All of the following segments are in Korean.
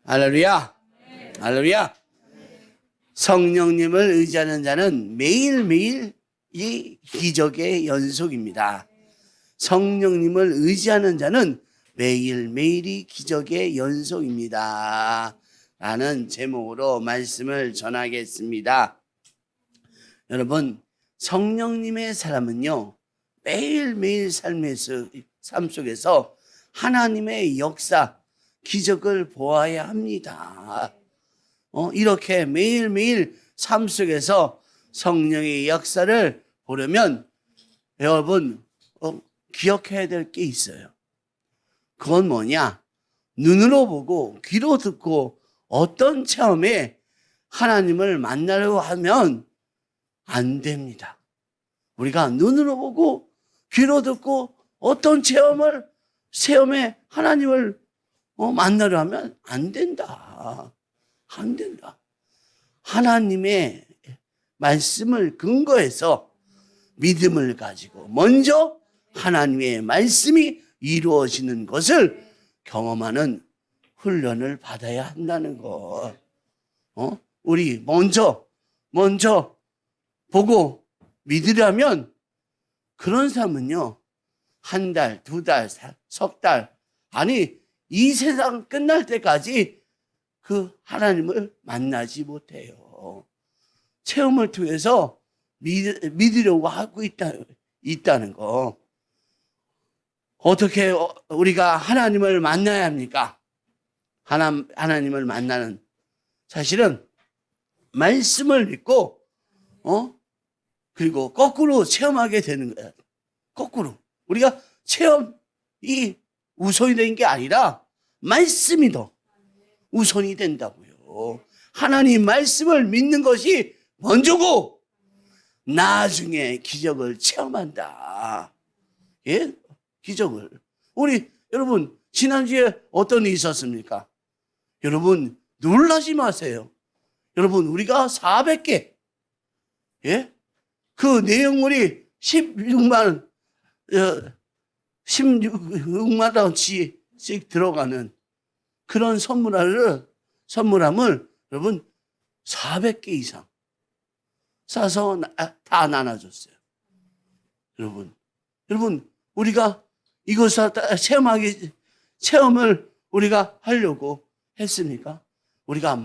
할렐루야. 할렐루야. 성령님을 의지하는 자는 매일매일 이 기적의 연속입니다. 성령님을 의지하는 자는 매일매일이 기적의 연속입니다. 라는 제목으로 말씀을 전하겠습니다. 여러분, 성령님의 사람은요, 매일매일 삶 속에서 하나님의 역사, 기적을 보아야 합니다. 이렇게 매일매일 삶 속에서 성령의 역사를 보려면 여러분 기억해야 될 게 있어요. 그건 뭐냐? 눈으로 보고 귀로 듣고 어떤 체험에 하나님을 만나려고 하면 안 됩니다. 우리가 눈으로 보고 귀로 듣고 어떤 체험에 하나님을 만나려 하면 안 된다. 안 된다. 하나님의 말씀을 근거해서 믿음을 가지고 먼저 하나님의 말씀이 이루어지는 것을 경험하는 훈련을 받아야 한다는 거. 우리 먼저 보고 믿으려면 그런 사람은요, 한 달, 두 달, 석 달, 아니 이 세상 끝날 때까지 그 하나님을 만나지 못해요. 체험을 통해서 믿으려고 하고 있다는 거. 어떻게 우리가 하나님을 만나야 합니까? 하나님을 만나는, 사실은 말씀을 믿고 그리고 거꾸로 체험하게 되는 거야. 거꾸로 우리가 체험이 우선이 되는 게 아니라 말씀이 더 우선이 된다고요. 하나님 말씀을 믿는 것이 먼저고 나중에 기적을 체험한다. 예? 기적을. 여러분, 지난주에 어떤 일이 있었습니까? 여러분, 놀라지 마세요. 여러분, 우리가 400개, 예? 그 내용물이 16만 원치씩 들어가는 그런 선물함을 여러분 400개 이상 싸서 다 나눠줬어요. 여러분 우리가 이것을 체험을 우리가 하려고 했습니까? 우리가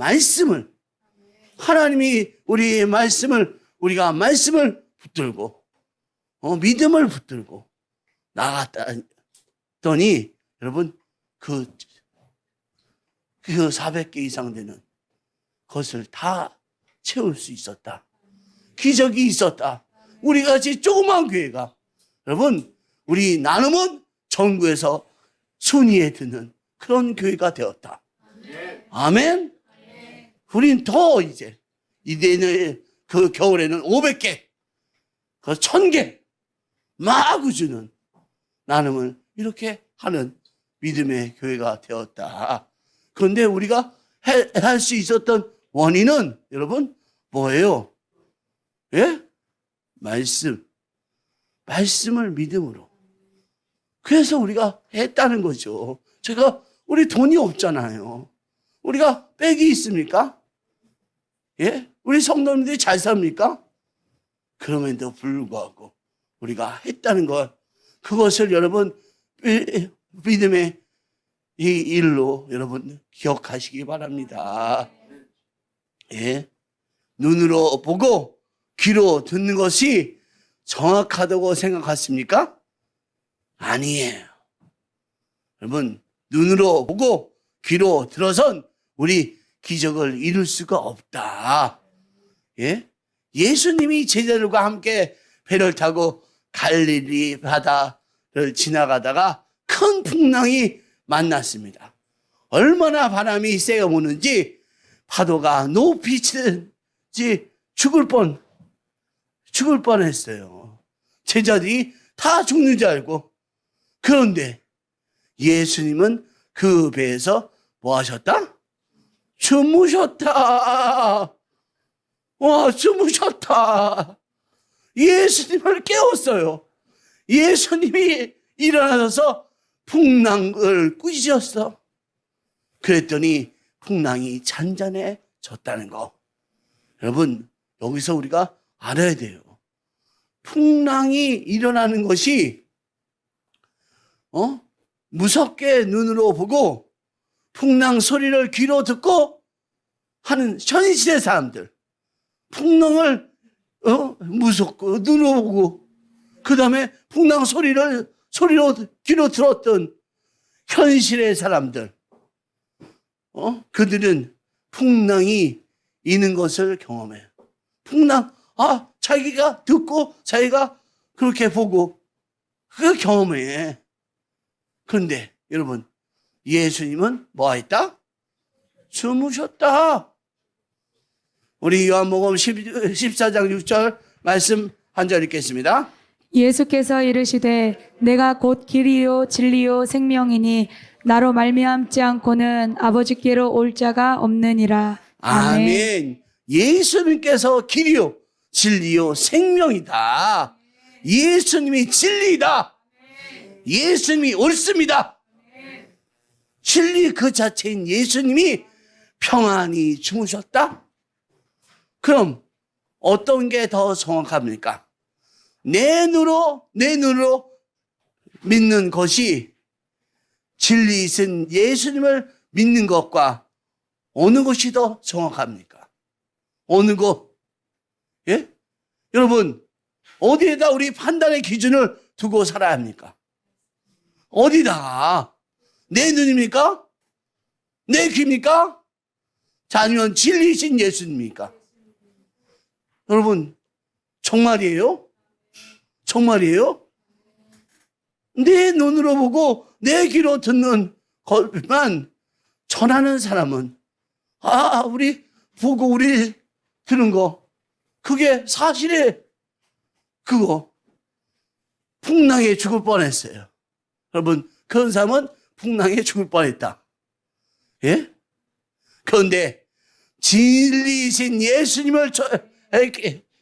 하나님이 우리의 우리가 말씀을 붙들고 믿음을 붙들고 나갔더니 여러분 그 400개 이상 되는 것을 다 채울 수 있었다. 기적이 있었다. 우리 같이 조그만 교회가 여러분 우리 나눔은 전국에서 순위에 드는 그런 교회가 되었다. 아멘. 우린 더 이제는 그 겨울에는 500개, 그 1000개 마구 주는 나눔을 이렇게 하는 믿음의 교회가 되었다. 그런데 우리가 할 수 있었던 원인은 여러분 뭐예요? 예? 말씀을 믿음으로. 그래서 우리가 했다는 거죠. 우리 돈이 없잖아요. 우리가 빽이 있습니까? 예? 우리 성도님들이 잘 삽니까? 그럼에도 불구하고 우리가 했다는 것, 그것을 여러분 믿음의 이 일로 여러분 기억하시기 바랍니다. 예? 눈으로 보고 귀로 듣는 것이 정확하다고 생각하십니까? 아니에요. 여러분, 눈으로 보고 귀로 들어선 우리 기적을 이룰 수가 없다. 예? 예수님이 제자들과 함께 배를 타고 갈릴리 바다를 지나가다가 큰 풍랑이 만났습니다. 얼마나 바람이 세게 부는지 파도가 높이 치는지 죽을 뻔했어요. 제자들이 다 죽는 줄 알고. 그런데 예수님은 그 배에서 뭐 하셨다? 주무셨다. 주무셨다. 예수님을 깨웠어요. 예수님이 일어나셔서 풍랑을 꾸짖었어. 그랬더니 풍랑이 잔잔해졌다는 거. 여러분, 여기서 우리가 알아야 돼요. 풍랑이 일어나는 것이 무섭게 눈으로 보고 풍랑 소리를 귀로 듣고 하는 현실의 사람들, 풍랑을 무섭고 눈으로 보고 그 다음에 풍랑 소리로 귀로 들었던 현실의 사람들, 그들은 풍랑이 있는 것을 경험해요. 풍랑, 자기가 듣고 자기가 그렇게 보고 그 경험해. 그런데 여러분, 예수님은 뭐 했다? 주무셨다. 우리 요한복음 14장 6절 말씀 한 절 읽겠습니다. 예수께서 이르시되 내가 곧 길이요 진리요 생명이니 나로 말미암지 않고는 아버지께로 올 자가 없느니라. 아멘. 예수님께서 길이요 진리요 생명이다. 예수님이 진리다. 예수님이 옳습니다. 진리 그 자체인 예수님이 평안히 주무셨다? 그럼 어떤 게 더 정확합니까? 내 눈으로 믿는 것이 진리이신 예수님을 믿는 것과 어느 것이 더 정확합니까? 어느 것? 예? 여러분, 어디에다 우리 판단의 기준을 두고 살아야 합니까? 어디다? 내 눈입니까? 내 귀입니까? 자, 아니면 진리이신 예수님입니까? 여러분, 정말이에요? 정말이에요? 내 눈으로 보고 내 귀로 듣는 것만 전하는 사람은 우리 보고 우리 들은 거 그게 사실에 그거 풍랑에 죽을 뻔했어요. 여러분, 그런 사람은 풍랑에 죽을 뻔했다. 예? 그런데 진리이신 예수님을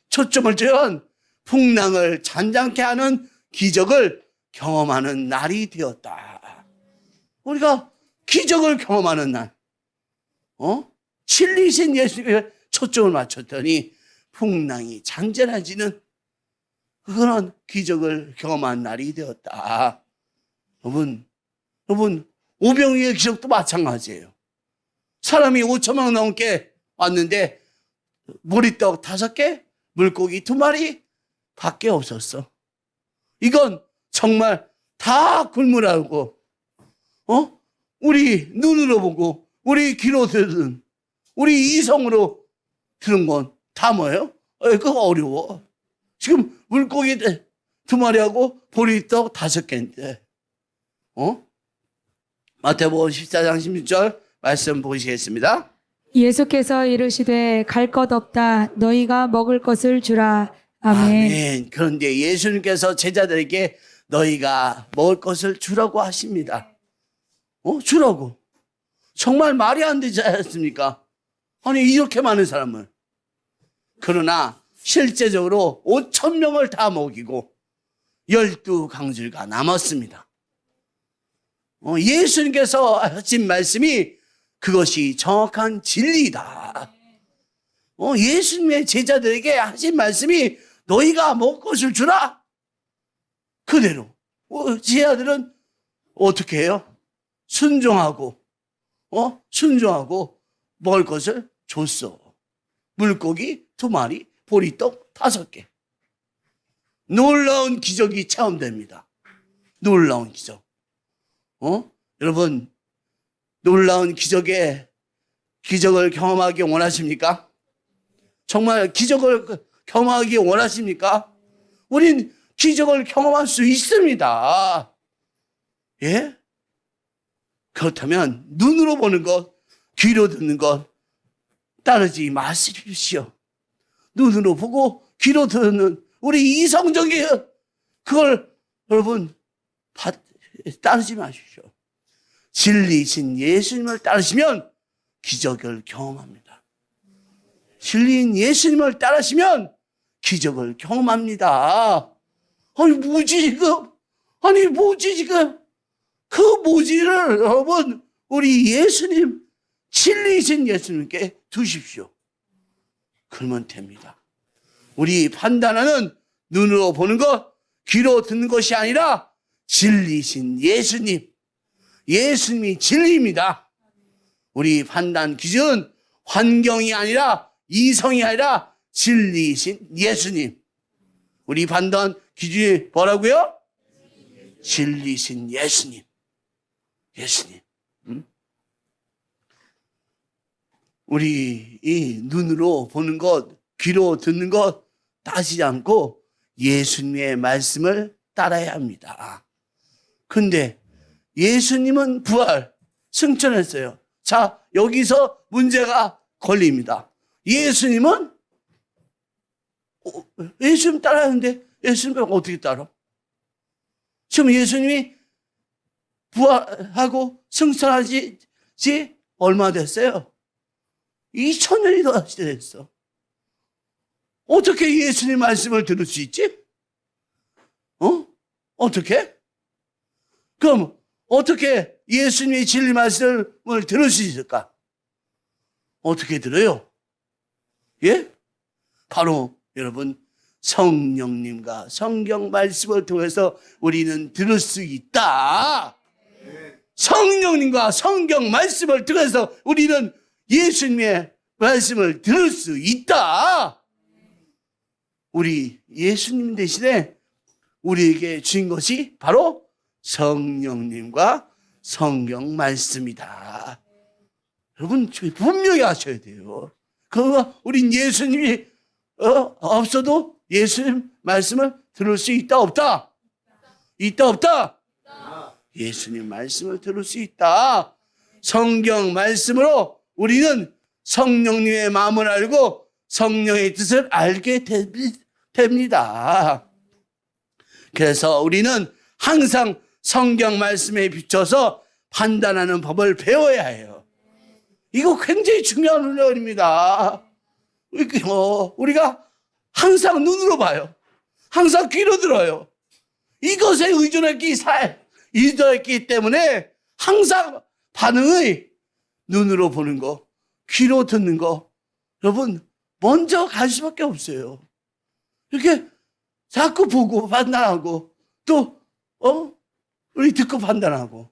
초점을 둔 풍랑을 잔잔케 하는 기적을 경험하는 날이 되었다. 우리가 기적을 경험하는 날, 진리이신 예수님께 초점을 맞췄더니 풍랑이 잔잔해지는 그런 기적을 경험한 날이 되었다. 여러분, 오병이의 기적도 마찬가지예요. 사람이 5천명 넘게 왔는데 보리떡 5개, 물고기 2마리 밖에 없었어. 이건 정말 다 굴물하고, 우리 눈으로 보고, 우리 귀로 들은, 우리 이성으로 들은 건 다 뭐예요? 그거 어려워. 지금 물고기 2마리하고 보리떡 5개인데, 마태복음 14장 16절 말씀 보시겠습니다. 예수께서 이르시되 갈 것 없다 너희가 먹을 것을 주라. 아멘. 아멘. 그런데 예수님께서 제자들에게 너희가 먹을 것을 주라고 하십니다. 주라고. 정말 말이 안 되지 않습니까? 아니, 이렇게 많은 사람을. 그러나 실제적으로 5,000명을 다 먹이고 12강줄가 남았습니다. 예수님께서 하신 말씀이 그것이 정확한 진리다. 예수님의 제자들에게 하신 말씀이 너희가 먹을 것을 주라. 그대로. 제자들은 어떻게 해요? 순종하고 먹을 것을 줬어. 물고기 2마리, 보리떡 5개. 놀라운 기적이 체험됩니다. 놀라운 기적. 여러분, 놀라운 기적을 경험하기 원하십니까? 정말 기적을 경험하기 원하십니까? 우린 기적을 경험할 수 있습니다. 예? 그렇다면 눈으로 보는 것, 귀로 듣는 것 따르지 마십시오. 눈으로 보고 귀로 듣는 우리 이성적인 그걸 여러분 따르지 마십시오. 진리이신 예수님을 따르시면 기적을 경험합니다. 진리인 예수님을 따르시면 기적을 경험합니다. 뭐지 지금 그 뭐지를 여러분 우리 예수님 진리 진리신 예수님께 두십시오. 그러면 됩니다. 우리 판단하는 눈으로 보는 것, 귀로 듣는 것이 아니라 진리신 예수님. 예수님이 진리입니다. 우리 판단 기준은 환경이 아니라 이성이 아니라 진리신 예수님. 우리 판단 기준이 뭐라고요? 진리신 예수님. 예수님. 우리 이 눈으로 보는 것, 귀로 듣는 것 따지지 않고 예수님의 말씀을 따라야 합니다. 근데 예수님은 부활, 승천했어요. 자, 여기서 문제가 걸립니다. 예수님은 예수님 따라하는데 예수님을 어떻게 따라? 지금 예수님이 부활하고 승천하지 얼마 됐어요? 2000년이 더 됐어. 어떻게 예수님 말씀을 들을 수 있지? 어떻게? 그럼 어떻게 예수님의 진리 말씀을 들을 수 있을까? 어떻게 들어요? 예? 바로 여러분 성령님과 성경 말씀을 통해서 우리는 들을 수 있다. 성령님과 성경 말씀을 통해서 우리는 예수님의 말씀을 들을 수 있다. 우리 예수님 대신에 우리에게 주신 것이 바로 성령님과 성경 말씀이다. 여러분 분명히 아셔야 돼요. 그거 우린 예수님이 없어도 예수님 말씀을 들을 수 있다 없다? 있다 없다? 예수님 말씀을 들을 수 있다. 성경 말씀으로 우리는 성령님의 마음을 알고 성령의 뜻을 알게 됩니다. 그래서 우리는 항상 성경 말씀에 비춰서 판단하는 법을 배워야 해요. 이거 굉장히 중요한 훈련입니다. 우리가 항상 눈으로 봐요. 항상 귀로 들어요. 이것에 의존했기 때문에 항상 반응의 눈으로 보는 거, 귀로 듣는 거, 여러분 먼저 갈 수밖에 없어요. 이렇게 자꾸 보고 판단하고 또 우리 듣고 판단하고.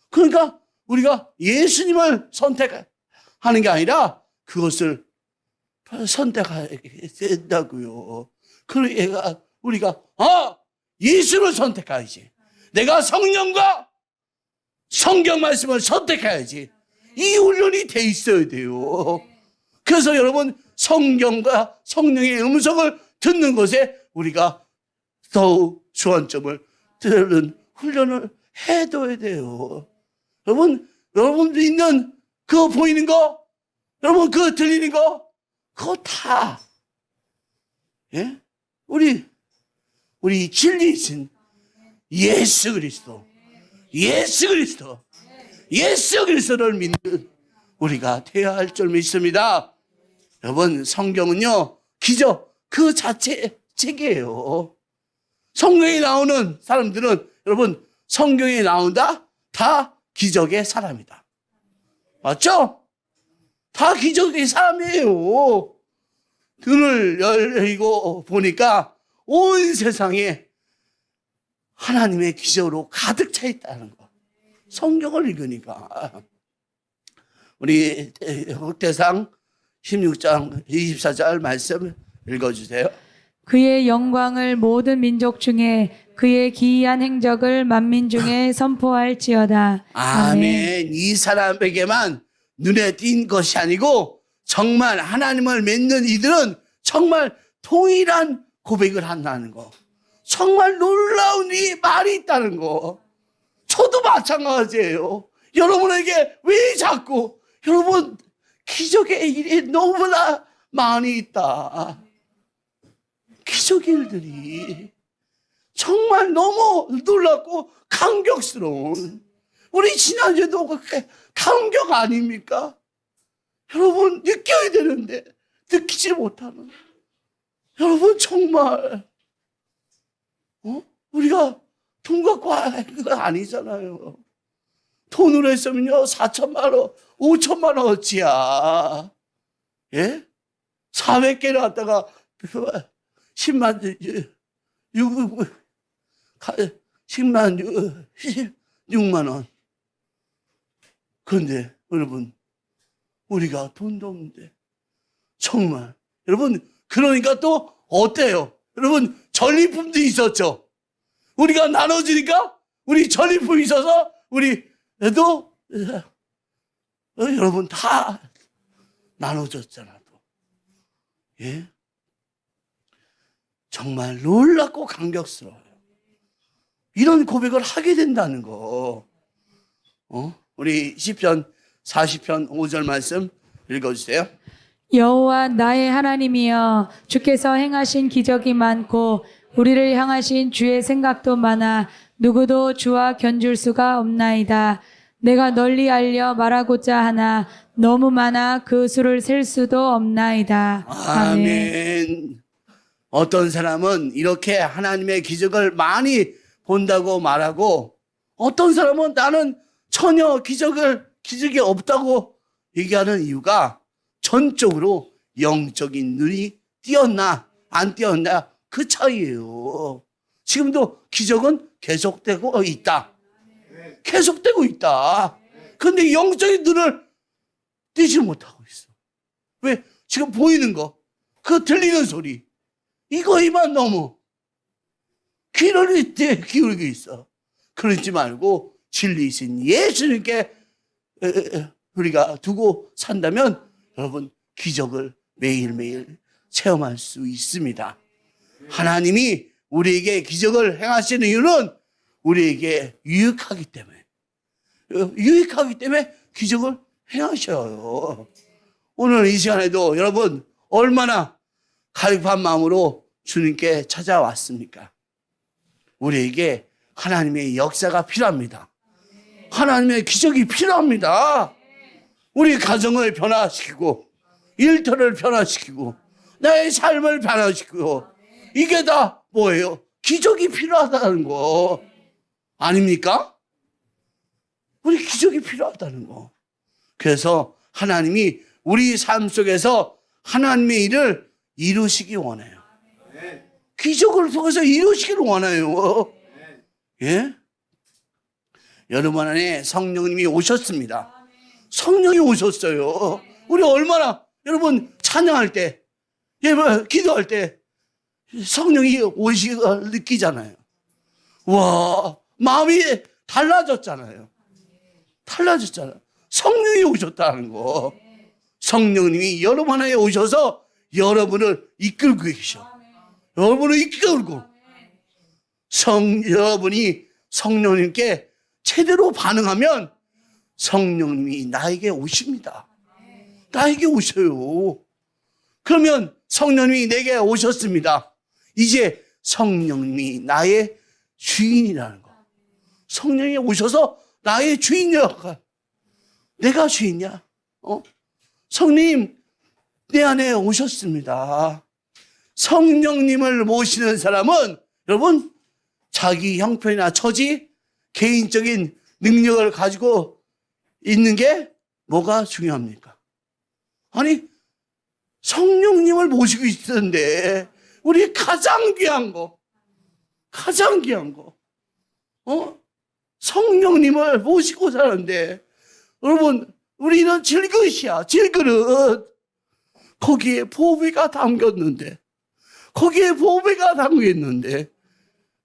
그러니까 우리가 예수님을 선택하는 게 아니라 그것을 선택해야 된다고요. 그러니까 우리가 예수를 선택해야지. 내가 성령과 성경 말씀을 선택해야지. 이 훈련이 돼 있어야 돼요. 그래서 여러분 성경과 성령의 음성을 듣는 것에 우리가 더욱 주안점을 들은 훈련을 해둬야 돼요. 여러분들 있는 그거 보이는 거, 여러분 그거 들리는 거, 그거 다 예? 우리 진리이신 예수 그리스도를 믿는 우리가 되어야 할 줄 믿습니다. 여러분 성경은요 기적 그 자체 책이에요. 성경에 나오는 사람들은 여러분 성경에 나온다 다 기적의 사람이다. 맞죠? 다 기적의 사람이에요. 눈을 열고 보니까 온 세상에 하나님의 기적으로 가득 차 있다는 거. 성경을 읽으니까. 우리 흑대상 16장 24절 말씀 읽어주세요. 그의 영광을 모든 민족 중에 그의 기이한 행적을 만민 중에 선포할지어다. 아멘. 이 사람에게만 눈에 띈 것이 아니고 정말 하나님을 믿는 이들은 정말 동일한 고백을 한다는 거. 정말 놀라운 이 말이 있다는 거. 저도 마찬가지예요. 여러분에게 왜 자꾸 여러분 기적의 일이 너무나 많이 있다. 기적의 일들이 정말 너무 놀랍고 감격스러운. 우리 지난주에도 그렇게 감격 아닙니까? 여러분 느껴야 되는데 느끼지 못하는. 여러분 정말 우리가 돈 갖고 할 거 아니잖아요. 돈으로 했으면요 4천만 원, 5천만 원어치야. 예? 400개를 갖다가 10만 10만 6만 원. 그런데 여러분 우리가 돈도 없는데 정말 여러분 그러니까 또 어때요? 여러분 전리품도 있었죠. 우리가 나눠주니까 우리 전리품이 있어서 우리 애도 여러분 다 나눠줬잖아. 또. 예? 정말 놀랍고 감격스러워요. 이런 고백을 하게 된다는 거. 우리 시편 40편 5절 말씀 읽어주세요. 여호와 나의 하나님이여 주께서 행하신 기적이 많고 우리를 향하신 주의 생각도 많아 누구도 주와 견줄 수가 없나이다. 내가 널리 알려 말하고자 하나 너무 많아 그 수를 셀 수도 없나이다. 아멘. 어떤 사람은 이렇게 하나님의 기적을 많이 본다고 말하고 어떤 사람은 나는 전혀 기적이 없다고 얘기하는 이유가 전적으로 영적인 눈이 띄었나 안 띄었나 그 차이예요. 지금도 기적은 계속되고 있다. 계속되고 있다. 그런데 영적인 눈을 띄지 못하고 있어. 왜? 지금 보이는 거, 그 들리는 소리 이거에만 너무 귀를 기울이고 있어. 그러지 말고 진리이신 예수님께 우리가 두고 산다면 여러분 기적을 매일매일 체험할 수 있습니다. 하나님이 우리에게 기적을 행하시는 이유는 우리에게 유익하기 때문에 기적을 행하셔요. 오늘 이 시간에도 여러분 얼마나 갈급한 마음으로 주님께 찾아왔습니까? 우리에게 하나님의 역사가 필요합니다. 하나님의 기적이 필요합니다. 우리 가정을 변화시키고 일터를 변화시키고 나의 삶을 변화시키고 이게 다 뭐예요? 기적이 필요하다는 거 아닙니까? 우리 기적이 필요하다는 거. 그래서 하나님이 우리 삶 속에서 하나님의 일을 이루시기 원해요. 기적을 통해서 이루시기를 원해요. 예? 여러분 안에 성령님이 오셨습니다. 성령이 오셨어요. 우리 얼마나 여러분 찬양할 때, 기도할 때 성령이 오시고 느끼잖아요. 와, 마음이 달라졌잖아요. 성령이 오셨다는 거. 성령님이 여러분 안에 오셔서 여러분을 이끌고 계셔. 여러분을 이끌고 여러분이 성령님께 제대로 반응하면 성령님이 나에게 오십니다. 나에게 오셔요. 그러면 성령님이 내게 오셨습니다. 이제 성령님이 나의 주인이라는 거. 성령이 오셔서 나의 주인이야. 내가 주인이야. 성령님 내 안에 오셨습니다. 성령님을 모시는 사람은 여러분 자기 형편이나 처지, 개인적인 능력을 가지고 있는 게 뭐가 중요합니까? 아니 성령님을 모시고 있었는데 우리 가장 귀한 거 성령님을 모시고 사는데 여러분 우리는 질그릇이야. 거기에 보배가 담겼는데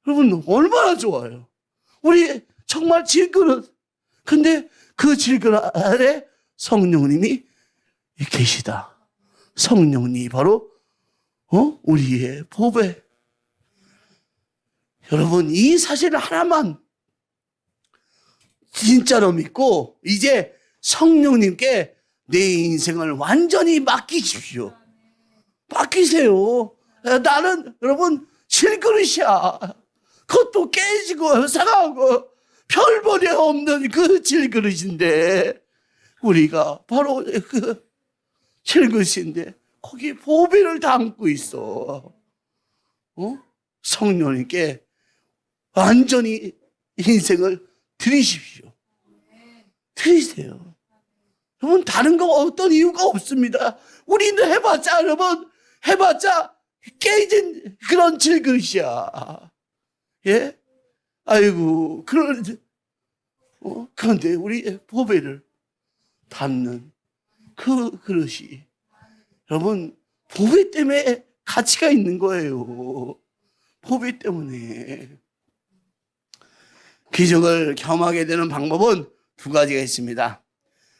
여러분 얼마나 좋아요. 우리 정말 질그릇. 근데 그 질그릇 아래 성령님이 계시다. 성령님이 바로 우리의 보배. 여러분 이 사실 하나만 진짜로 믿고 이제 성령님께 내 인생을 완전히 맡기십시오. 맡기세요. 나는 여러분 질그릇이야. 그것도 깨지고 상하고 별볼이 없는 그 질그릇인데 우리가 바로 그 질그릇인데 거기 보배를 담고 있어. 성령님께 완전히 인생을 드리십시오. 드리세요. 여러분, 다른 거 어떤 이유가 없습니다. 우리는 해봤자, 여러분, 해봤자 깨진 그런 질그릇이야. 예? 아이고, 그런데 우리 보배를 담는 그 그릇이, 여러분, 보배 때문에 가치가 있는 거예요. 보배 때문에. 기적을 경험하게 되는 방법은 두 가지가 있습니다.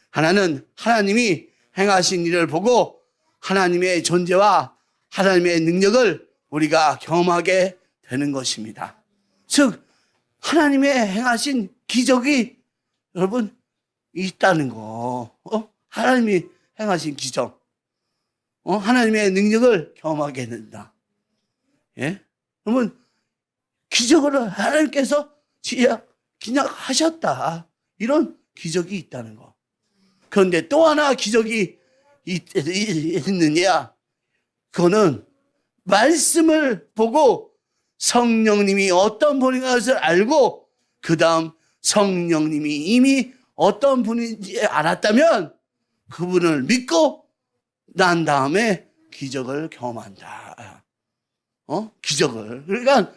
하나는 하나님이 행하신 일을 보고 하나님의 존재와 하나님의 능력을 우리가 경험하게 되는 것입니다. 즉, 하나님의 행하신 기적이 여러분 있다는 거. 하나님이 행하신 기적. 하나님의 능력을 경험하게 된다. 예? 여러분, 기적을 하나님께서 그냥 하셨다. 이런 기적이 있다는 거. 그런데 또 하나 기적이 있느냐? 그거는 말씀을 보고 성령님이 어떤 분인 것을 알고 그 다음 성령님이 이미 어떤 분인지 알았다면 그분을 믿고 난 다음에 기적을 경험한다. 기적을. 그러니까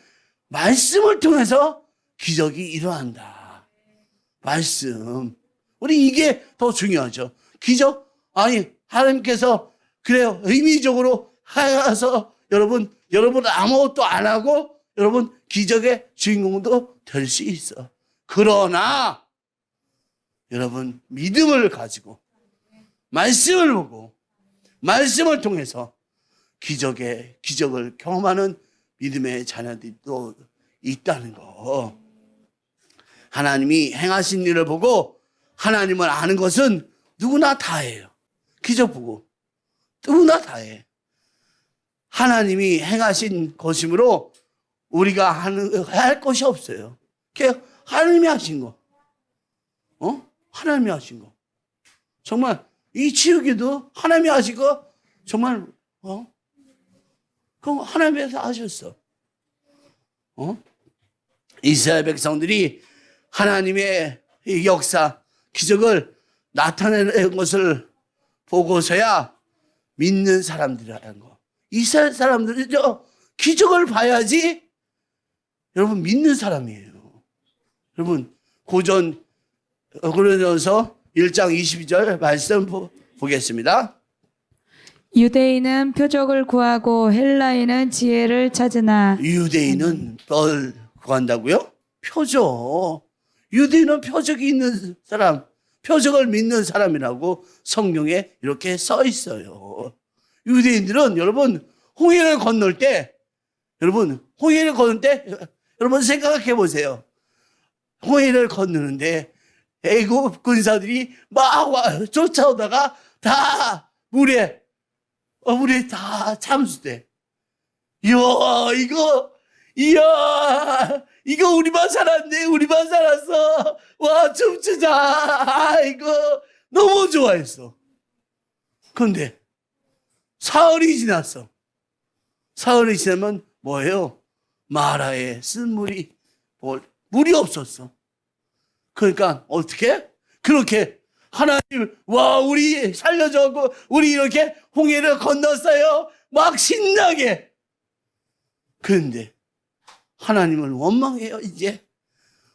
말씀을 통해서 기적이 일어난다. 말씀. 우리 이게 더 중요하죠. 기적? 아니, 하나님께서 그래요. 의미적으로 하셔서 여러분 아무것도 안 하고 여러분 기적의 주인공도 될 수 있어. 그러나 여러분 믿음을 가지고 말씀을 보고 말씀을 통해서 기적을 경험하는 믿음의 자녀들이 또 있다는 거. 하나님이 행하신 일을 보고 하나님을 아는 것은 누구나 다 해요. 기적 보고 누구나 다 해. 하나님이 행하신 것이므로 우리가 할 것이 없어요. 그냥 하나님이 하신 거. 하나님이 하신 거. 정말 이 치유기도 하나님이 하신 거 정말 그럼 하나님께서 하셨어. 이스라엘 백성들이 하나님의 역사, 기적을 나타내는 것을 보고서야 믿는 사람들이라는 거. 이스라엘 사람들은요, 기적을 봐야지 여러분 믿는 사람이에요. 여러분 고린도서 1장 22절 말씀 보겠습니다. 유대인은 표적을 구하고 헬라인은 지혜를 찾으나. 유대인은 뭘 구한다고요? 표적. 유대인은 표적이 있는 사람, 표적을 믿는 사람이라고 성경에 이렇게 써 있어요. 유대인들은 여러분 홍해를 건널 때 여러분 생각해 보세요. 홍해를 건너는데 애굽 군사들이 막 쫓아오다가 다 물에 다 참수돼. 이거 우리만 살았네. 우리만 살았어. 와, 춤추자. 이거 너무 좋아했어. 그런데 사흘이 지났어. 사흘이 지나면 뭐예요? 마라에 쓴 물이 없었어. 그러니까 어떻게? 그렇게 하나님, 와, 우리 살려줘고 우리 이렇게 홍해를 건넜어요. 막 신나게. 그런데 하나님을 원망해요. 이제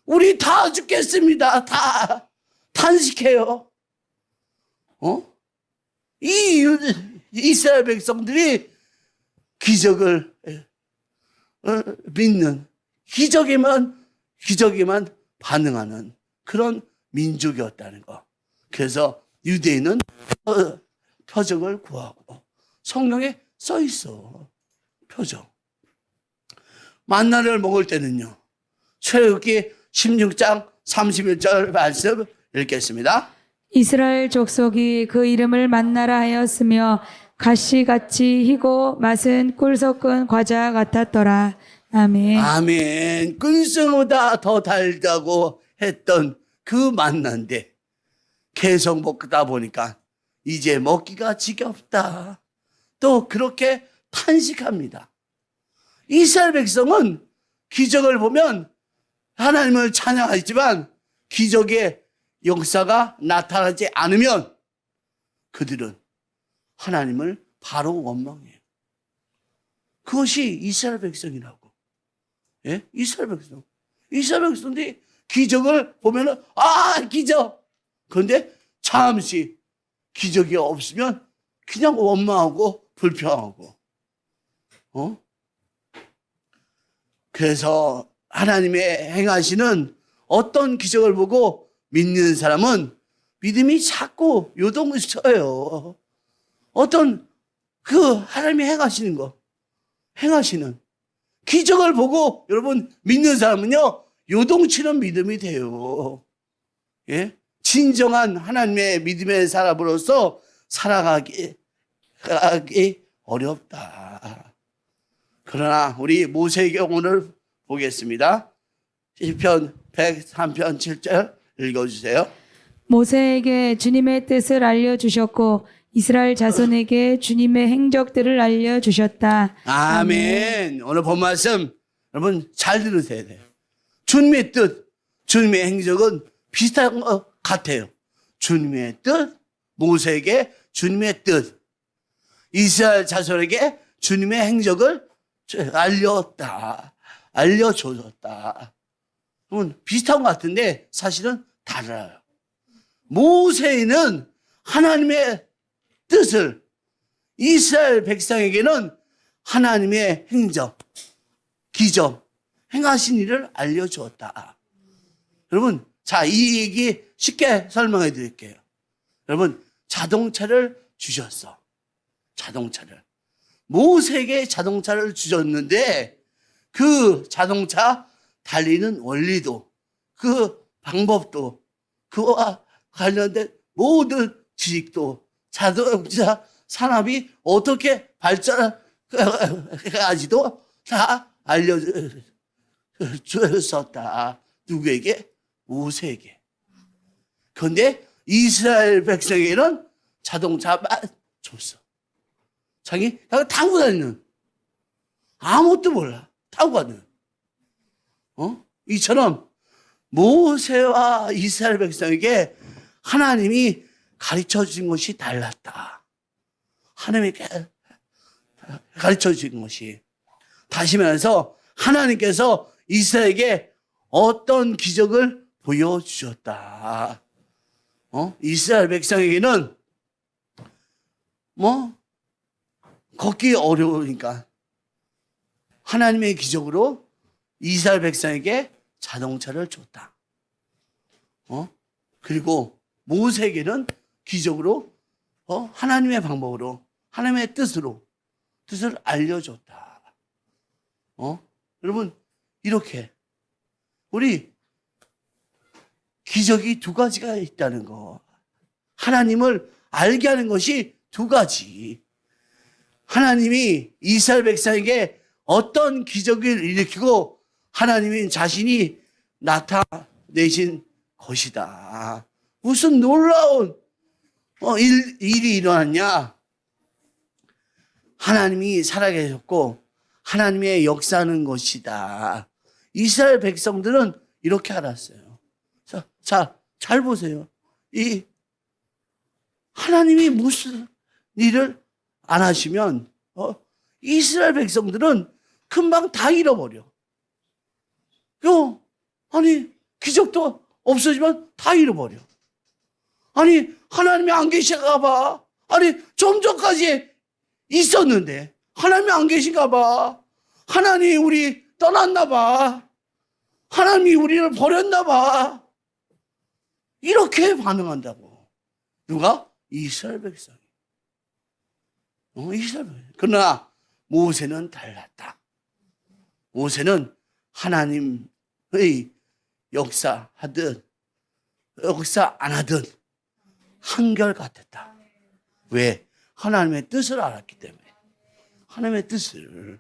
우리 다 죽겠습니다. 다 탄식해요. 이 이스라엘 백성들이 기적을 믿는 기적에만 반응하는 그런 민족이었다는 거. 그래서 유대인은 표적을 구하고 성경에 써 있어. 표적. 만나를 먹을 때는요. 출애굽기 16장 31절 말씀 읽겠습니다. 이스라엘 족속이 그 이름을 만나라 하였으며 가시같이 희고 맛은 꿀 섞은 과자 같았더라. 아멘. 아멘. 꿀성보다 더 달다고 했던 그 만난데 계속 먹다 보니까 이제 먹기가 지겹다. 또 그렇게 탄식합니다. 이스라엘 백성은 기적을 보면 하나님을 찬양하지만 기적에 역사가 나타나지 않으면 그들은 하나님을 바로 원망해요. 그것이 이스라엘 백성이라고. 예? 이스라엘 백성. 이스라엘 백성들이 기적을 보면은, 기적! 그런데 잠시 기적이 없으면 그냥 원망하고 불평하고. 그래서 하나님의 행하시는 어떤 기적을 보고 믿는 사람은 믿음이 자꾸 요동쳐요. 어떤 그 하나님이 행하시는 기적을 보고 여러분 믿는 사람은요, 요동치는 믿음이 돼요. 예? 진정한 하나님의 믿음의 사람으로서 살아가기 어렵다. 그러나 우리 모세에게 오늘 보겠습니다. 시편 103편 7절 읽어주세요. 모세에게 주님의 뜻을 알려주셨고 이스라엘 자손에게 주님의 행적들을 알려주셨다. 아멘. 오늘 본 말씀 여러분 잘 들으셔야 돼요. 주님의 뜻, 주님의 행적은 비슷한 것 같아요. 주님의 뜻, 모세에게 주님의 뜻, 이스라엘 자손에게 주님의 행적을 알려줬다. 비슷한 것 같은데 사실은 달라요. 모세는 하나님의 뜻을, 이스라엘 백성에게는 하나님의 행적, 기적, 행하신 일을 알려주었다. 여러분, 자, 이 얘기 쉽게 설명해 드릴게요. 여러분, 자동차를 주셨어. 자동차를. 모세에게 자동차를 주셨는데 그 자동차 달리는 원리도, 그 방법도, 그와 관련된 모든 지식도, 자동차 산업이 어떻게 발전하지도 다 알려줬었다. 누구에게? 모세에게. 그런데 이스라엘 백성에게는 자동차만 줬어. 자기 타고 다니는, 아무것도 몰라. 타고 가는. 이처럼 모세와 이스라엘 백성에게 하나님이 가르쳐 주신 것이 달랐다. 하나님께 가르쳐 주신 것이. 다시 말해서 하나님께서 이스라엘에게 어떤 기적을 보여주셨다. 이스라엘 백성에게는 걷기 어려우니까 하나님의 기적으로 이스라엘 백성에게 자동차를 줬다. 그리고 모세에게는 기적으로 하나님의 방법으로, 하나님의 뜻을 알려줬다. 여러분, 이렇게 우리 기적이 두 가지가 있다는 거. 하나님을 알게 하는 것이 두 가지. 하나님이 이스라엘 백성에게 어떤 기적을 일으키고 하나님이 자신이 나타내신 것이다. 무슨 놀라운 일이 일어났냐? 하나님이 살아계셨고 하나님의 역사하는 것이다. 이스라엘 백성들은 이렇게 알았어요. 자, 잘 보세요. 이 하나님이 무슨 일을 안 하시면 이스라엘 백성들은 금방 다 잃어버려. 아니 기적도 없어지면 다 잃어버려. 아니 하나님이 안 계신가 봐. 아니 좀 전까지 있었는데 하나님이 안 계신가 봐. 하나님이 우리 떠났나 봐. 하나님이 우리를 버렸나 봐. 이렇게 반응한다고. 누가? 이스라엘 백성이. 이스라엘 백성. 그러나 모세는 달랐다. 모세는 하나님의 역사 안 하든 한결같았다. 왜? 하나님의 뜻을 알았기 때문에. 하나님의 뜻을.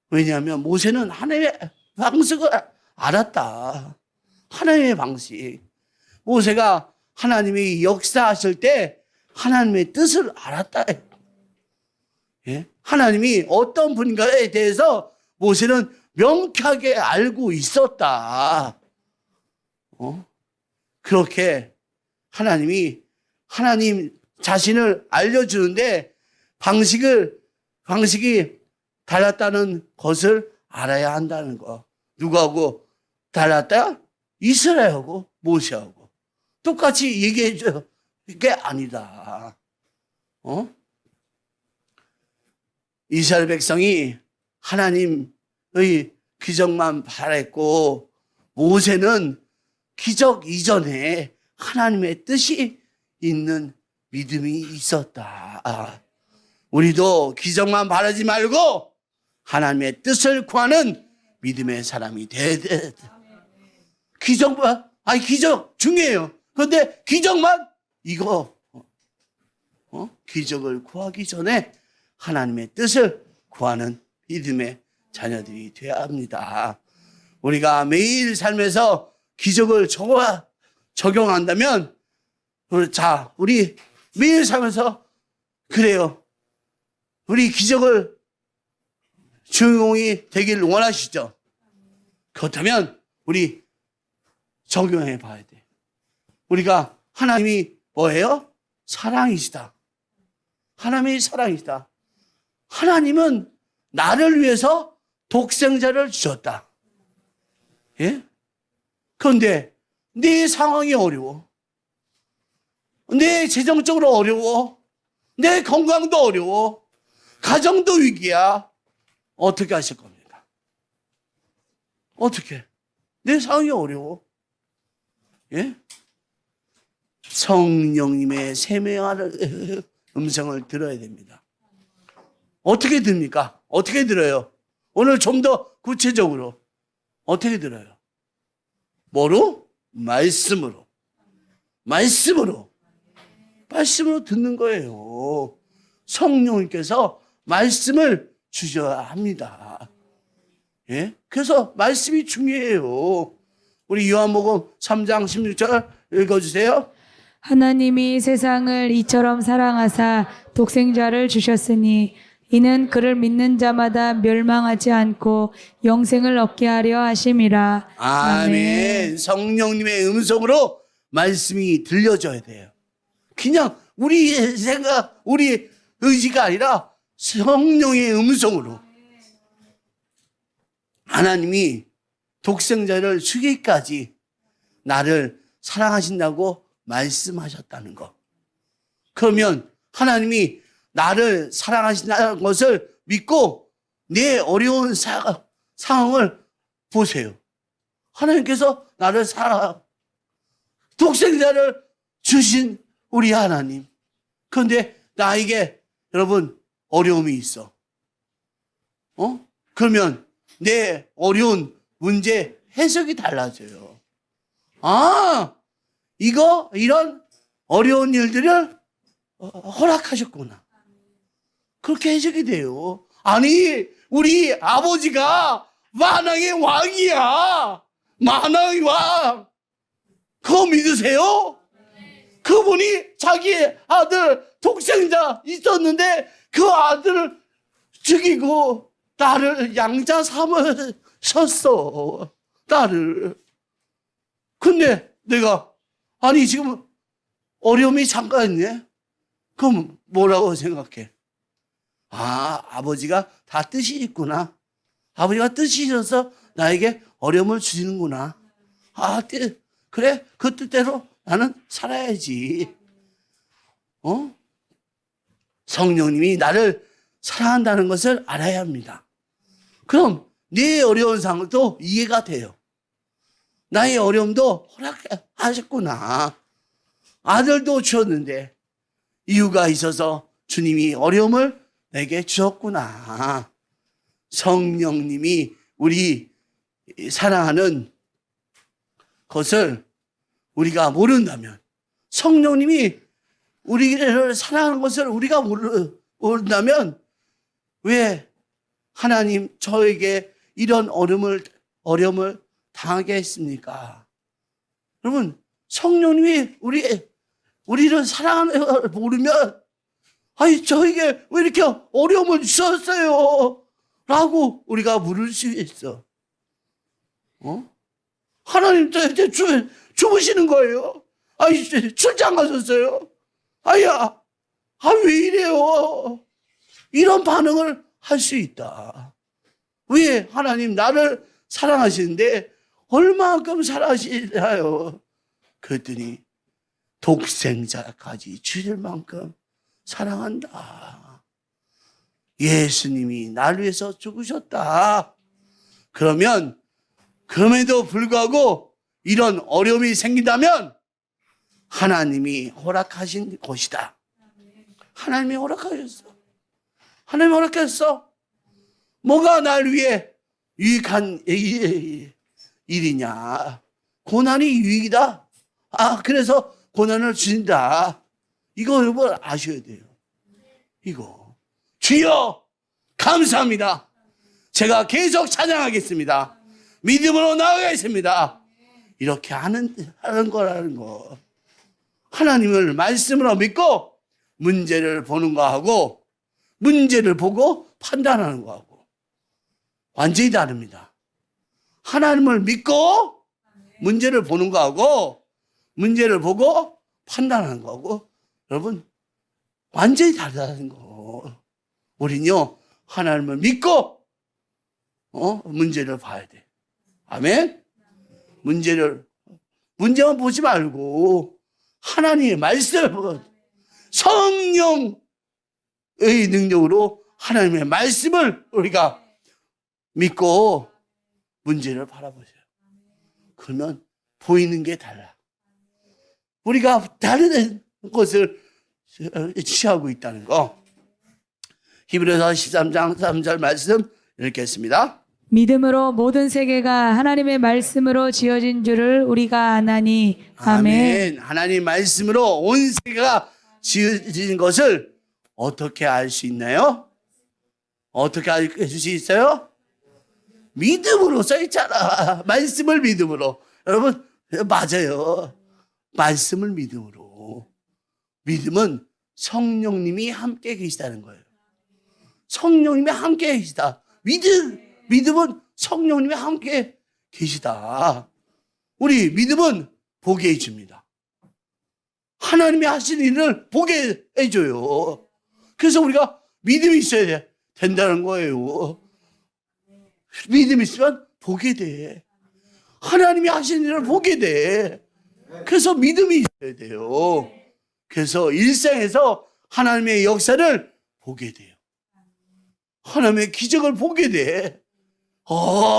왜냐하면 모세는 하나님의 방식을 알았다. 하나님의 방식. 모세가 하나님이 역사하실 때 하나님의 뜻을 알았다. 예? 하나님이 어떤 분인가에 대해서 모세는 명쾌하게 알고 있었다. 그렇게 하나님 자신을 알려주는데 방식이 달랐다는 것을 알아야 한다는 거. 누구하고 달랐다? 이스라엘하고 모세하고. 똑같이 얘기해줘요. 이게 아니다. 이스라엘 백성이 하나님의 기적만 바랬고, 모세는 기적 이전에 하나님의 뜻이 있는 믿음이 있었다. 우리도 기적만 바라지 말고 하나님의 뜻을 구하는 믿음의 사람이 돼야 돼. 기적 중요해요. 그런데 기적만 기적을 구하기 전에 하나님의 뜻을 구하는 믿음의 자녀들이 되어야 합니다. 우리가 매일 삶에서 기적을 적용한다면, 우리 매일 삶에서 그래요. 우리 기적을 주인공이 되길 원하시죠? 그렇다면 우리 적용해 봐야 돼. 우리가 하나님이 뭐예요? 사랑이시다. 하나님이 사랑이시다. 하나님은 나를 위해서 독생자를 주셨다. 예? 그런데 내 상황이 어려워. 내 재정적으로 어려워. 내 건강도 어려워. 가정도 위기야. 어떻게 하실 겁니까? 어떻게? 내 상황이 어려워. 예? 성령님의 세미한 음성을 들어야 됩니다. 어떻게 듭니까? 어떻게 들어요? 오늘 좀 더 구체적으로 어떻게 들어요? 뭐로? 말씀으로 듣는 거예요. 성령님께서 말씀을 주셔야 합니다. 예? 그래서 말씀이 중요해요. 우리 요한복음 3장 16절 읽어주세요. 하나님이 세상을 이처럼 사랑하사 독생자를 주셨으니 이는 그를 믿는 자마다 멸망하지 않고 영생을 얻게 하려 하심이라. 아멘. 성령님의 음성으로 말씀이 들려줘야 돼요. 그냥 우리의 생각, 우리 의지가 아니라 성령의 음성으로. 하나님이 독생자를 주기까지 나를 사랑하신다고 말씀하셨다는 거. 그러면 하나님이 나를 사랑하신다는 것을 믿고 내 어려운 상황을 보세요. 하나님께서 나를 독생자를 주신 우리 하나님. 그런데 나에게 여러분 어려움이 있어. 그러면 내 어려운 문제 해석이 달라져요. 이런 어려운 일들을 허락하셨구나. 그렇게 해석이 돼요. 아니, 우리 아버지가 만왕의 왕이야. 만왕의 왕. 그거 믿으세요? 그분이 자기 아들 독생자 있었는데 그 아들을 죽이고 나를 양자 삼으셨어. 나를. 근데 내가 지금 어려움이 잠깐 있네. 그럼 뭐라고 생각해? 아버지가 다 뜻이 있구나. 아버지가 뜻이 있어서 나에게 어려움을 주시는구나. 그래, 그 뜻대로 나는 살아야지. 성령님이 나를 사랑한다는 것을 알아야 합니다. 그럼 내 어려운 상황도 이해가 돼요. 나의 어려움도 허락하셨구나. 아들도 주었는데 이유가 있어서 주님이 어려움을 내게 주셨구나. 성령님이 우리 사랑하는 것을 우리가 모른다면, 성령님이 우리를 사랑하는 것을 우리가 모른다면 왜 하나님 저에게 이런 어려움을 당하게 했습니까? 여러분, 성령님이 우리를 사랑하는 걸 모르면 저에게 왜 이렇게 어려움을 주셨어요? 라고 우리가 물을 수 있어. 하나님 저에게 주무시는 거예요. 아이, 출장 가셨어요. 아야, 왜 이래요? 이런 반응을 할 수 있다. 왜? 하나님 나를 사랑하시는데 얼마만큼 사랑하시나요? 그랬더니 독생자까지 주실 만큼 사랑한다. 예수님이 나를 위해서 죽으셨다. 그러면 그럼에도 불구하고 이런 어려움이 생긴다면 하나님이 허락하신 것이다. 하나님이 허락하셨어. 하나님이 허락했어. 뭐가 날 위해 유익한 일이냐. 고난이 유익이다. 그래서 고난을 주신다. 이거 여러분 아셔야 돼요. 이거. 주여 감사합니다. 제가 계속 찬양하겠습니다. 믿음으로 나아가겠습니다. 이렇게 하는 거라는 거. 하나님을 말씀으로 믿고 문제를 보는 거하고 문제를 보고 판단하는 거하고 완전히 다릅니다. 하나님을 믿고 문제를 보는 거하고 문제를 보고 판단하는 거하고 여러분 완전히 다르다는 거. 우리는요 하나님을 믿고 문제를 봐야 돼. 아멘. 문제만 보지 말고 하나님의 말씀, 성령의 능력으로 하나님의 말씀을 우리가 믿고 문제를 바라보세요. 그러면 보이는 게 달라. 우리가 다른 것을 취하고 있다는 거. 히브리서 13장 3절 말씀 읽겠습니다. 믿음으로 모든 세계가 하나님의 말씀으로 지어진 줄을 우리가 아나니. 아멘. 하나님 말씀으로 온 세계가 지어진 것을 어떻게 알 수 있나요? 어떻게 알 수 있어요? 믿음으로 써있잖아. 말씀을 믿음으로. 여러분 맞아요. 말씀을 믿음으로. 믿음은 성령님이 함께 계시다는 거예요. 성령님이 함께 계시다. 믿음은 성령님이 함께 계시다. 우리 믿음은 보게 해줍니다. 하나님이 하신 일을 보게 해줘요. 그래서 우리가 믿음이 있어야 된다는 거예요. 믿음이 있으면 보게 돼. 하나님이 하신 일을 보게 돼. 그래서 믿음이 있어야 돼요. 그래서 일생에서 하나님의 역사를 보게 돼요. 하나님의 기적을 보게 돼.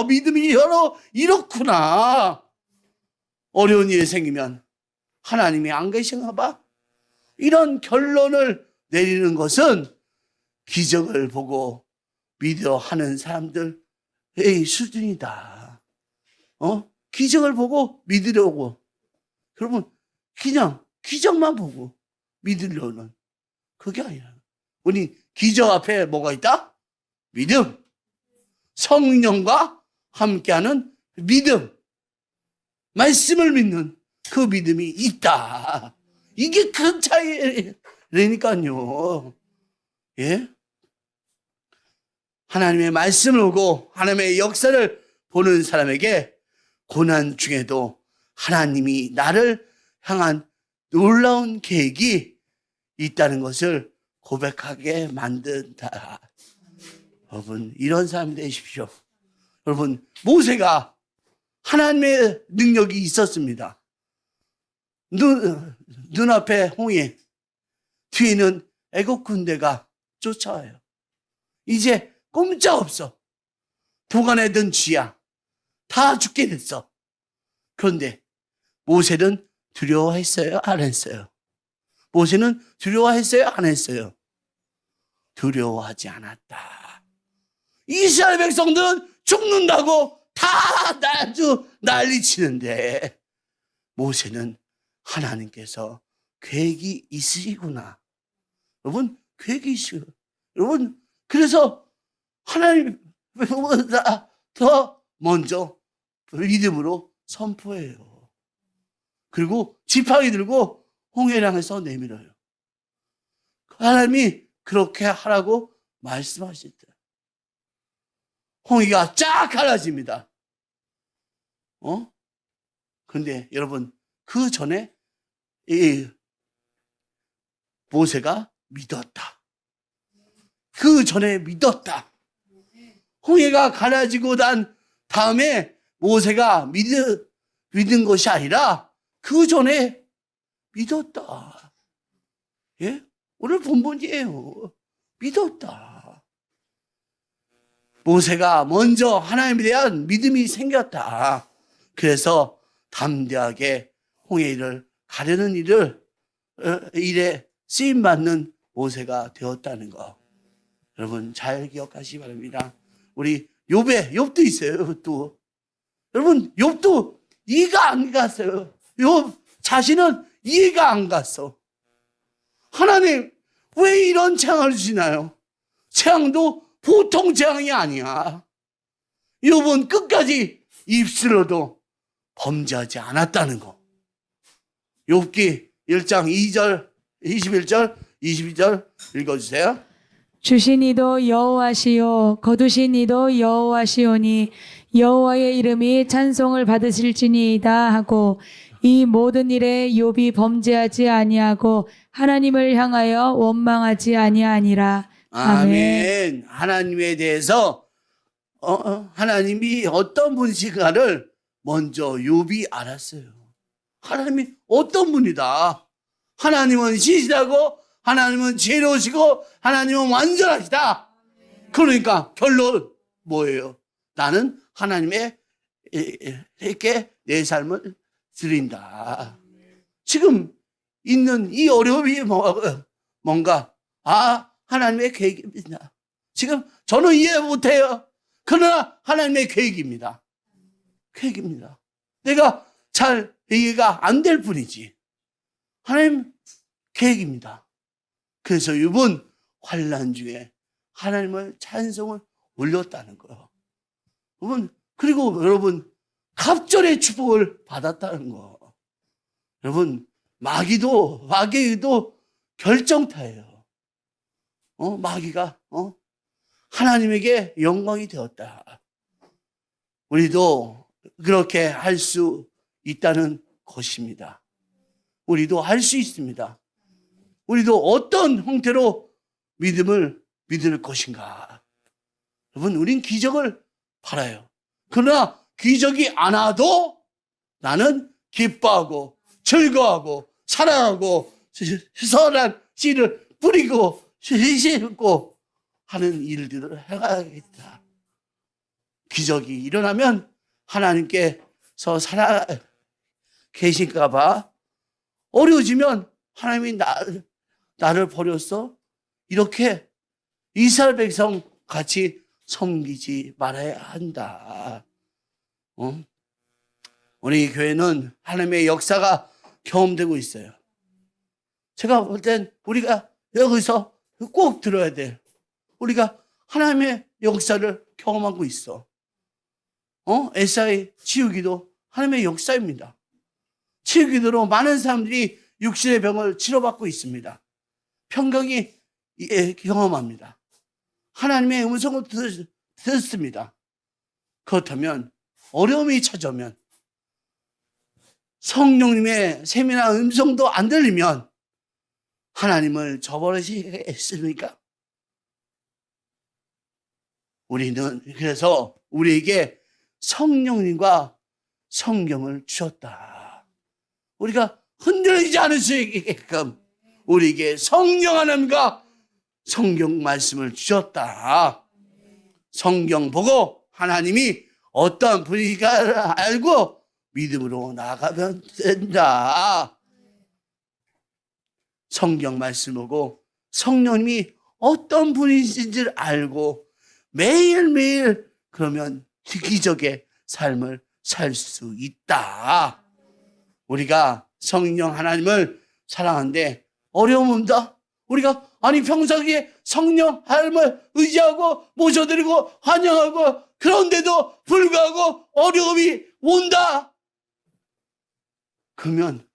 믿음이 이렇구나. 어려운 일이 생기면 하나님이 안 계신가 봐. 이런 결론을 내리는 것은 기적을 보고 믿어 하는 사람들의 수준이다. 기적을 보고 믿으려고. 여러분, 그냥 기적만 보고 믿으려는 그게 아니라. 우리 기적 앞에 뭐가 있다? 믿음. 성령과 함께하는 믿음. 말씀을 믿는 그 믿음이 있다. 이게 큰 차이라니까요. 예? 하나님의 말씀을 보고 하나님의 역사를 보는 사람에게 고난 중에도 하나님이 나를 향한 놀라운 계획이 있다는 것을 고백하게 만든다. 여러분, 이런 사람이 되십시오. 여러분, 모세가 하나님의 능력이 있었습니다. 눈앞에 홍해, 뒤에는 애국 군대가 쫓아와요. 이제 꼼짝없어. 도간에 든 쥐야. 다 죽게 됐어. 그런데 모세는 두려워했어요? 안 했어요? 모세는 두려워했어요? 안 했어요? 두려워하지 않았다. 이스라엘 백성들은 죽는다고 다 아주 난리치는데 모세는 하나님께서 계획이 있으시구나. 여러분, 계획이 있어요. 여러분, 그래서 하나님보다 더 먼저 믿음으로 선포해요. 그리고 지팡이 들고 홍해를 향해서 내밀어요. 하나님이 그렇게 하라고 말씀하실 때 홍해가 쫙 갈라집니다. 근데 여러분, 그 전에 이 모세가 믿었다. 그 전에 믿었다. 홍해가 갈라지고 난 다음에 모세가 믿은 것이 아니라 그 전에 믿었다. 예? 오늘 본문이에요. 믿었다. 모세가 먼저 하나님에 대한 믿음이 생겼다. 그래서 담대하게 홍해를 가르는 일에 쓰임받는 모세가 되었다는 거. 여러분 잘 기억하시기 바랍니다. 우리 욥도 있어요. 욥도. 여러분 욥도 이해가 안 갔어요. 욥 자신은 이해가 안 갔어. 하나님 왜 이런 재앙을 주시나요? 재앙도 보통 재앙이 아니야. 욥은 끝까지 입술로도 범죄하지 않았다는 거. 욥기 1장 2절, 21절, 22절 읽어주세요. 주신 이도 여호와시요 거두신 이도 여호와시오니 여호와의 이름이 찬송을 받으실지니이다 하고 이 모든 일에 욥이 범죄하지 아니하고 하나님을 향하여 원망하지 아니하니라. 아멘. 하나님에 대해서 하나님이 어떤 분이신가를 먼저 욥이 알았어요. 하나님이 어떤 분이다. 하나님은 신실하고 하나님은 지혜로우시고 하나님은 완전하시다. 그러니까 결론 뭐예요? 나는 하나님에게 내 삶을 드린다. 지금 있는 이 어려움이 뭔가 하나님의 계획입니다. 지금 저는 이해 못해요. 그러나 하나님의 계획입니다. 계획입니다. 내가 잘 이해가 안 될 뿐이지. 하나님 계획입니다. 그래서 욥은 환난 중에 하나님을 찬송을 올렸다는 거예요. 그리고 여러분 갑절의 축복을 받았다는 거. 여러분 마귀도 결정타예요. 마귀가 하나님에게 영광이 되었다. 우리도 그렇게 할 수 있다는 것입니다. 우리도 할 수 있습니다. 우리도 어떤 형태로 믿음을 믿을 것인가. 여러분 우린 기적을 바라요. 그러나 기적이 안 와도 나는 기뻐하고 즐거워하고 사랑하고 선한 씨를 뿌리고 심고 하는 일들을 해가야겠다. 기적이 일어나면 하나님께서 살아 계신가 봐. 어려워지면 하나님이 나를 버렸어? 이렇게 이스라엘 백성 같이 섬기지 말아야 한다. 우리 교회는 하나님의 역사가 경험되고 있어요. 제가 볼 땐 우리가 여기서 꼭 들어야 돼. 우리가 하나님의 역사를 경험하고 있어. 에사의 치유기도 하나님의 역사입니다. 치유기도로 많은 사람들이 육신의 병을 치료받고 있습니다. 평강이 경험합니다. 하나님의 음성을 듣습니다. 그렇다면 어려움이 찾아오면 성령님의 세밀한 음성도 안 들리면 하나님을 저버리시겠습니까? 우리는 그래서 우리에게 성령님과 성경을 주셨다. 우리가 흔들리지 않을 수 있게끔 우리에게 성령 하나님과 성경 말씀을 주셨다. 성경 보고 하나님이 어떤 분인가 알고 믿음으로 나아가면 된다. 성경 말씀 보고 성령님이 어떤 분이신지를 알고 매일매일 그러면 기적의 삶을 살 수 있다. 우리가 성령 하나님을 사랑하는데 어려움입니다. 우리가 평소에 성령 하나님을 의지하고 모셔드리고 환영하고 그런데도 불구하고 어려움이 온다. 그러면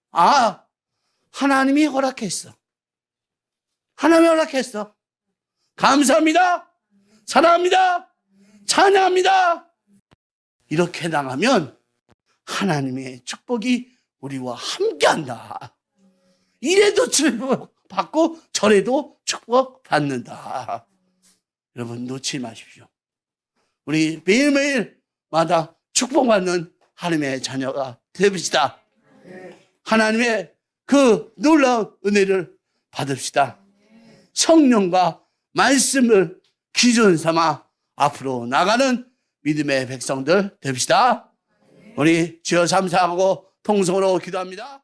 하나님이 허락했어. 하나님이 허락했어. 감사합니다. 사랑합니다. 찬양합니다. 이렇게 나가면 하나님의 축복이 우리와 함께한다. 이래도 축복받고 저래도 축복받는다. 여러분 놓치지 마십시오. 우리 매일매일마다 축복받는 하나님의 자녀가 되봅시다. 하나님의 그 놀라운 은혜를 받읍시다. 성령과 말씀을 기준 삼아 앞으로 나가는 믿음의 백성들 됩시다. 우리 주여 감사하고 통성으로 기도합니다.